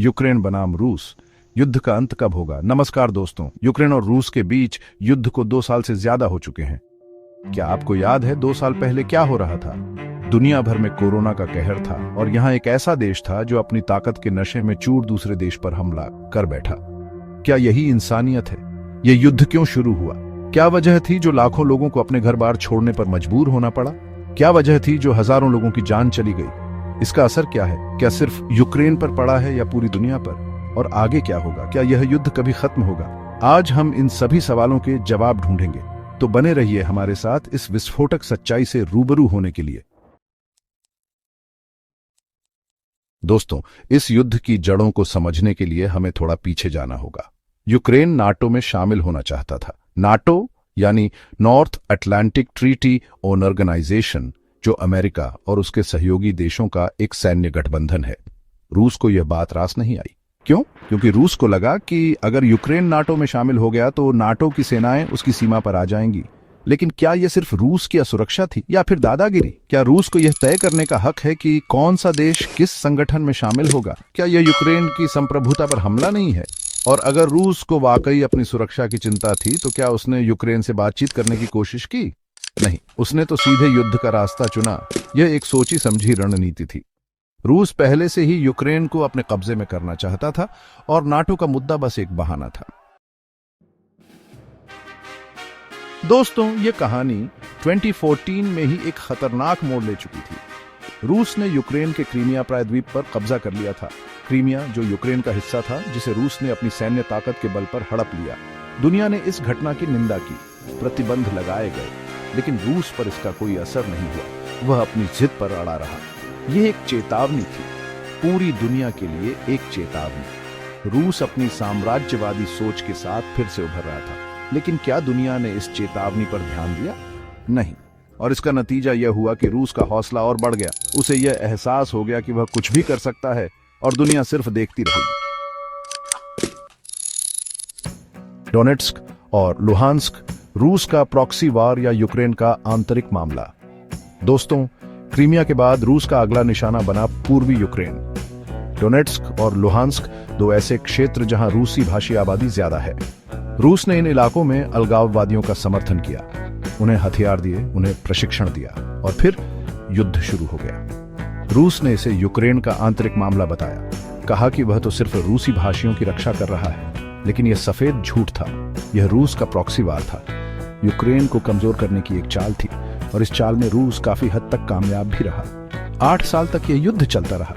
Ukraine बनाम रूस, युद्ध का अंत कब होगा। नमस्कार दोस्तों, यूक्रेन और रूस के बीच युद्ध को 2 साल से ज्यादा हो चुके हैं। क्या आपको याद है 2 साल पहले क्या हो रहा था? दुनिया भर में कोरोना का कहर था और यहाँ एक ऐसा देश था जो अपनी ताकत के नशे में चूर दूसरे देश पर हमला कर बैठा। क्या यही इंसानियत है? ये युद्ध क्यों शुरू हुआ? क्या वजह थी जो लाखों लोगों को अपने घर बार छोड़ने पर मजबूर होना पड़ा? क्या वजह थी जो हजारों लोगों की जान चली गई? इसका असर क्या है? क्या सिर्फ यूक्रेन पर पड़ा है या पूरी दुनिया पर? और आगे क्या होगा? क्या यह युद्ध कभी खत्म होगा? आज हम इन सभी सवालों के जवाब ढूंढेंगे, तो बने रहिए हमारे साथ इस विस्फोटक सच्चाई से रूबरू होने के लिए। दोस्तों, इस युद्ध की जड़ों को समझने के लिए हमें थोड़ा पीछे जाना होगा। यूक्रेन नाटो में शामिल होना चाहता था। नाटो यानी नॉर्थ अटलांटिक ट्रीटी ऑर्गेनाइजेशन, जो अमेरिका और उसके सहयोगी देशों का एक सैन्य गठबंधन है। रूस को यह बात रास नहीं आई। क्यों? क्योंकि रूस को लगा कि अगर यूक्रेन नाटो में शामिल हो गया तो नाटो की सेनाएं उसकी सीमा पर आ जाएंगी। लेकिन क्या यह सिर्फ रूस की असुरक्षा थी या फिर दादागिरी? क्या रूस को यह तय करने का हक है कि कौन सा देश किस संगठन में शामिल होगा? क्या यह यूक्रेन की संप्रभुता पर हमला नहीं है? और अगर रूस को वाकई अपनी सुरक्षा की चिंता थी तो क्या उसने यूक्रेन से बातचीत करने की कोशिश की? नहीं, उसने तो सीधे युद्ध का रास्ता चुना। यह एक सोची समझी रणनीति थी। रूस पहले से ही यूक्रेन को अपने कब्जे में करना चाहता था और नाटो का मुद्दा बस एक बहाना था। दोस्तों, यह कहानी 2014 में ही एक खतरनाक मोड़ ले चुकी थी। रूस ने यूक्रेन के क्रीमिया प्रायद्वीप पर कब्जा कर लिया था। क्रीमिया जो यूक्रेन का हिस्सा था, जिसे रूस ने अपनी सैन्य ताकत के बल पर हड़प लिया। दुनिया ने इस घटना की निंदा की, प्रतिबंध लगाए गए, लेकिन रूस पर इसका कोई असर नहीं हुआ। वह अपनी जिद पर अड़ा रहा। यह एक चेतावनी थी, पूरी दुनिया के लिए एक चेतावनी। रूस अपनी साम्राज्यवादी सोच के साथ फिर से उभर रहा था, लेकिन क्या दुनिया ने इस चेतावनी पर ध्यान दिया? नहीं। और इसका नतीजा यह हुआ कि रूस का हौसला और बढ़ गया। उसे यह एहसास हो गया कि वह कुछ भी कर सकता है और दुनिया सिर्फ देखती रहेगी। डोनेट्स्क और लुहांस्क, रूस का प्रॉक्सी वार या यूक्रेन का आंतरिक मामला। दोस्तों, क्रीमिया के बाद रूस का अगला निशाना बना पूर्वी यूक्रेन। डोनेट्स्क और लुहांस्क 2 ऐसे क्षेत्र जहां रूसी भाषी आबादी ज्यादा है। रूस ने इन इलाकों में अलगाववादियों का समर्थन किया, उन्हें हथियार दिए, उन्हें प्रशिक्षण दिया और फिर युद्ध शुरू हो गया। रूस ने इसे यूक्रेन का आंतरिक मामला बताया, कहा कि वह तो सिर्फ रूसी भाषियों की रक्षा कर रहा है, लेकिन यह सफेद झूठ था। यह रूस का प्रॉक्सी वार था। यूक्रेन को कमजोर करने की एक चाल थी और इस चाल में रूस काफी हद तक कामयाब भी रहा। 8 साल तक यह युद्ध चलता रहा।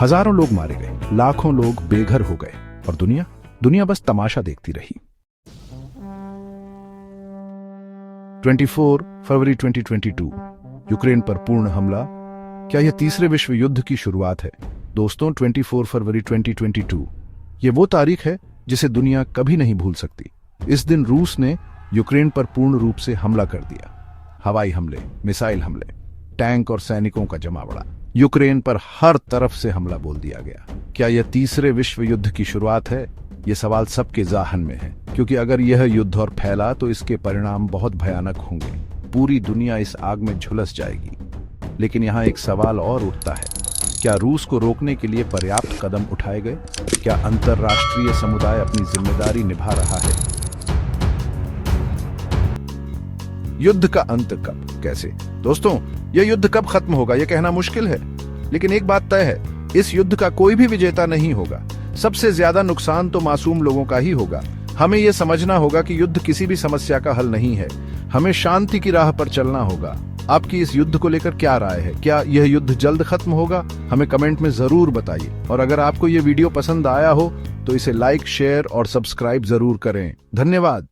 हजारों लोग मारे गए, लाखों लोग बेघर हो गए और दुनिया बस तमाशा देखती रही। 24 फरवरी 2022, यूक्रेन पर पूर्ण हमला। क्या यह तीसरे विश्व युद्ध की शुरुआत है? दोस्तों, 24 फरवरी 2022 ये वो तारीख है जिसे दुनिया कभी नहीं भूल सकती। इस दिन रूस ने यूक्रेन पर पूर्ण रूप से हमला कर दिया। हवाई हमले, मिसाइल हमले, टैंक और सैनिकों का जमावड़ा। यूक्रेन पर हर तरफ से हमला बोल दिया गया। क्या यह तीसरे विश्व युद्ध की शुरुआत है? यह सवाल सबके ज़हन में है, क्योंकि अगर यह युद्ध और फैला तो इसके परिणाम बहुत भयानक होंगे। पूरी दुनिया इस आग में झुलस जाएगी। लेकिन यहाँ एक सवाल और उठता है, क्या रूस को रोकने के लिए पर्याप्त कदम उठाए गए? क्या अंतर्राष्ट्रीय समुदाय अपनी जिम्मेदारी निभा रहा है? युद्ध का अंत कब, कैसे? दोस्तों, यह युद्ध कब खत्म होगा यह कहना मुश्किल है, लेकिन एक बात तय है, इस युद्ध का कोई भी विजेता नहीं होगा। सबसे ज्यादा नुकसान तो मासूम लोगों का ही होगा। हमें यह समझना होगा कि युद्ध किसी भी समस्या का हल नहीं है। हमें शांति की राह पर चलना होगा। आपकी इस युद्ध को लेकर क्या राय है? क्या यह युद्ध जल्द खत्म होगा? हमें कमेंट में जरूर बताइए। और अगर आपको यह वीडियो पसंद आया हो तो इसे लाइक, शेयर और सब्सक्राइब जरूर करें। धन्यवाद।